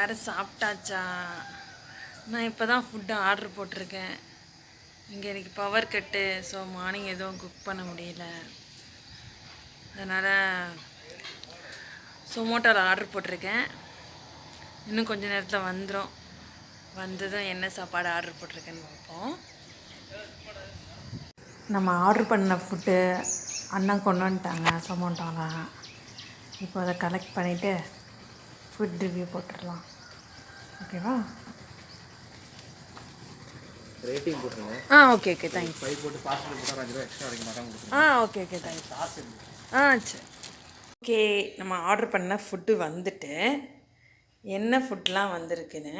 எல்லோரும் சாப்பிட்டாச்சா? நான் இப்போ தான் ஃபுட்டு ஆர்டர் போட்டிருக்கேன். இங்கே எனக்கு பவர் கட்டு, ஸோ மார்னிங் எதுவும் குக் பண்ண முடியல. அதனால் சொமோட்டோவில் ஆர்டர் போட்டிருக்கேன். இன்னும் கொஞ்சம் நேரத்தில் வந்துடும். வந்ததும் என்ன சாப்பாடு ஆர்டர் போட்டிருக்கேன்னு பார்ப்போம். நம்ம ஆர்டர் பண்ண ஃபுட்டு அண்ணன் கொண்டு வந்துட்டாங்க சொமோட்டோவில். இப்போ அதை கலெக்ட் பண்ணிவிட்டு ஃபுட் ரிவ்யூ போட்டுடலாம். ஓகேவா? ரேட்டிங் போட்டுருங்க. Okay thanks. 5 போட்டு பார்சல் போட்டால் 5 ரூபா எக்ஸ்ட்ரா கிடைக்க மாட்டாங்க. Okay thanks. சரி. ஓகே, நம்ம ஆர்டர் பண்ண ஃபுட்டு வந்துட்டு என்ன ஃபுட்லாம் வந்திருக்குன்னு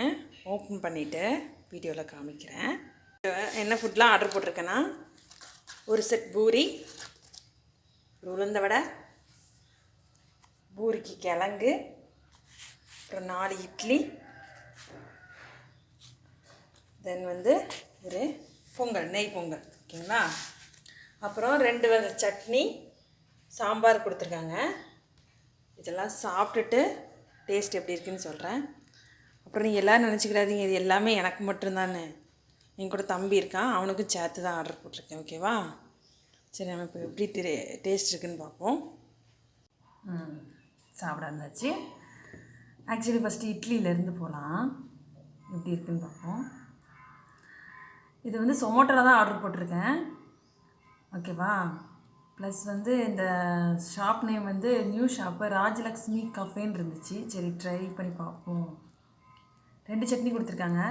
ஓப்பன் பண்ணிவிட்டு வீடியோவில் காமிக்கிறேன். என்ன ஃபுட்லாம் ஆர்டர் போட்டிருக்கேன்னா, ஒரு செட் பூரி, ஒரு உளுந்த வடை, பூரிக்கு கிழங்கு, அப்புறம் 4 இட்லி, தென் ஒரு பொங்கல், நெய் பொங்கல். ஓகேங்களா? அப்புறம் 2 வகை சட்னி, சாம்பார் கொடுத்துருக்காங்க. இதெல்லாம் சாப்பிட்டுட்டு டேஸ்ட் எப்படி இருக்குதுன்னு சொல்கிறேன். அப்புறம் நீங்கள் எல்லோரும் நினச்சிக்கிறாதீங்க இது எல்லாமே எனக்கு மட்டும்தானே. என் கூட தம்பி இருக்கான், அவனுக்கும் சேர்த்து தான் ஆர்டர் போட்டிருக்கேன். ஓகேவா? சரி, நம்ம இப்போ எப்படி டேஸ்ட் இருக்குதுன்னு பார்ப்போம். சாப்பிட இருந்தாச்சு. ஆக்சுவலி ஃபஸ்ட்டு இட்லியிலேருந்து போகலாம். எப்படி இருக்குதுன்னு பார்ப்போம். இது சொமோட்டோவில் தான் ஆர்டர் போட்டிருக்கேன். ஓகேவா? ப்ளஸ் இந்த shop name new shop Rajalakshmi கஃபேன்னு இருந்துச்சு. சரி, ட்ரை பண்ணி பார்ப்போம். 2 சட்னி கொடுத்துருக்காங்க.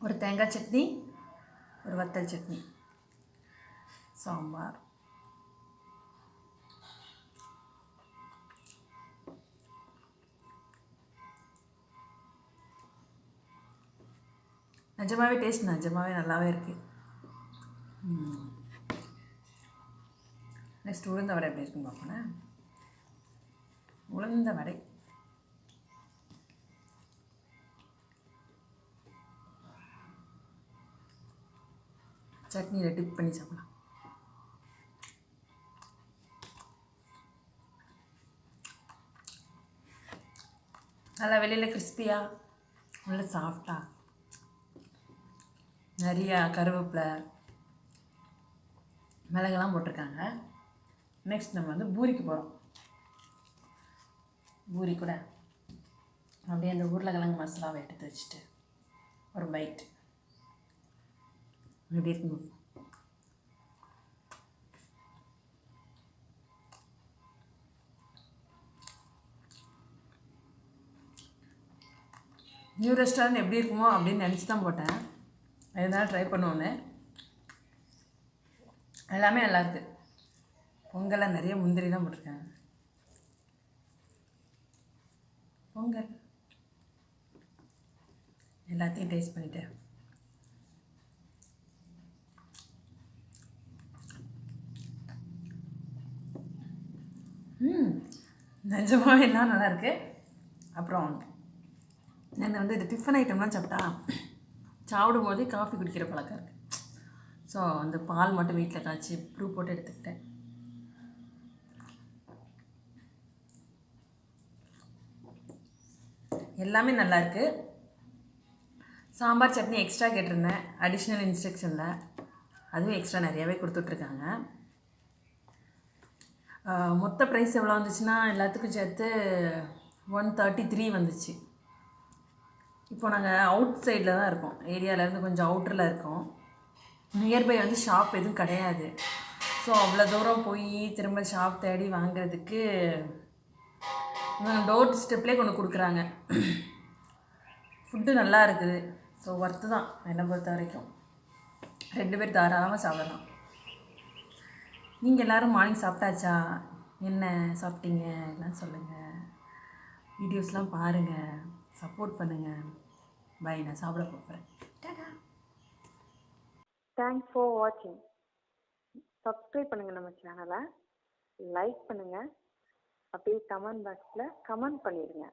ஒரு தேங்காய் சட்னி, ஒரு வத்தல் சட்னி, சாம்பார். நிஜமாகவே டேஸ்ட் நிஜமாகவே நல்லாவே இருக்குது. நெக்ஸ்ட் உளுந்த வடை எப்படி இருக்குன்னு பார்ப்போம். உளுந்த வடை சட்னியில் டிப் பண்ணி சாப்பிடலாம். நல்லா வெளியில் கிறிஸ்பியாக, உள்ள சாஃப்டாக, நிறையா கருவேப்பிலை மிளகெல்லாம் போட்டிருக்காங்க. நெக்ஸ்ட் நம்ம பூரிக்கு போகிறோம். பூரி கூட அப்படியே அந்த உருளைக்கிழங்கு மசாலாவை எடுத்து வச்சுட்டு ஒரு பைட் எப்படி இருக்கணும். நியூ ரெஸ்டாரண்ட் எப்படி இருக்குமோ அப்படின்னு நினச்சி தான் போட்டேன். அதனால ட்ரை பண்ணுவோன்னு. எல்லாமே நல்லாயிருக்கு. பொங்கலை நிறைய முந்திரிலாம் போட்டிருக்கேன். பொங்கல் எல்லாத்தையும் டேஸ்ட் பண்ணிட்டேன். நிஜமாக எல்லாம் நல்லாயிருக்கு. அப்புறம் நான் இது டிஃபன் ஐட்டம்லாம் சாப்பிடும் போது காஃபி குடிக்கிற பழக்கம் இருக்குது. ஸோ அந்த பால் மட்டும் வீட்டில் காய்ச்சி ப்ரூ போட்டு எடுத்துக்கிட்டேன். எல்லாமே நல்லாயிருக்கு. சாம்பார் சட்னி எக்ஸ்ட்ரா கேட்டிருந்தேன் அடிஷ்னல் இன்ஸ்ட்ரக்ஷனில். அதுவும் எக்ஸ்ட்ரா நிறையாவே கொடுத்துட்ருக்காங்க. மொத்த ப்ரைஸ் எவ்வளோ வந்துச்சுன்னா எல்லாத்துக்கும் சேர்த்து 133 வந்துச்சு. இப்போ நாங்கள் அவுட் சைடில் தான் இருக்கோம். ஏரியாவிலேருந்து கொஞ்சம் அவுட்டரில் இருக்கோம். நியர்பை ஷாப் எதுவும் கிடையாது. ஸோ அவ்வளோ தூரம் போய் திரும்ப ஷாப் தேடி வாங்கிறதுக்கு இவங்க டோர் ஸ்டெப்லேயே கொண்டு கொடுக்குறாங்க. ஃபுட்டு நல்லா இருக்குது. ஸோ ஒர்த்து தான் என்னை பொறுத்த வரைக்கும். 2 பேர் தாராளமாக சாப்பிடலாம். நீங்கள் எல்லோரும் மார்னிங் சாப்பிட்டாச்சா? என்ன சாப்பிட்டீங்க எல்லாம் சொல்லுங்கள். வீடியோஸ்லாம் பாருங்கள், சப்போர்ட் பண்ணுங்கள். பை, நான் சாப்பிட போகிறேன். தேங்க்ஸ் ஃபார் வாட்சிங். சப்ஸ்கிரைப் பண்ணுங்கள் நம்ம சேனலை, லைக் பண்ணுங்கள், அப்படியே கமெண்ட் பாக்ஸில் கமெண்ட் பண்ணிடுங்க.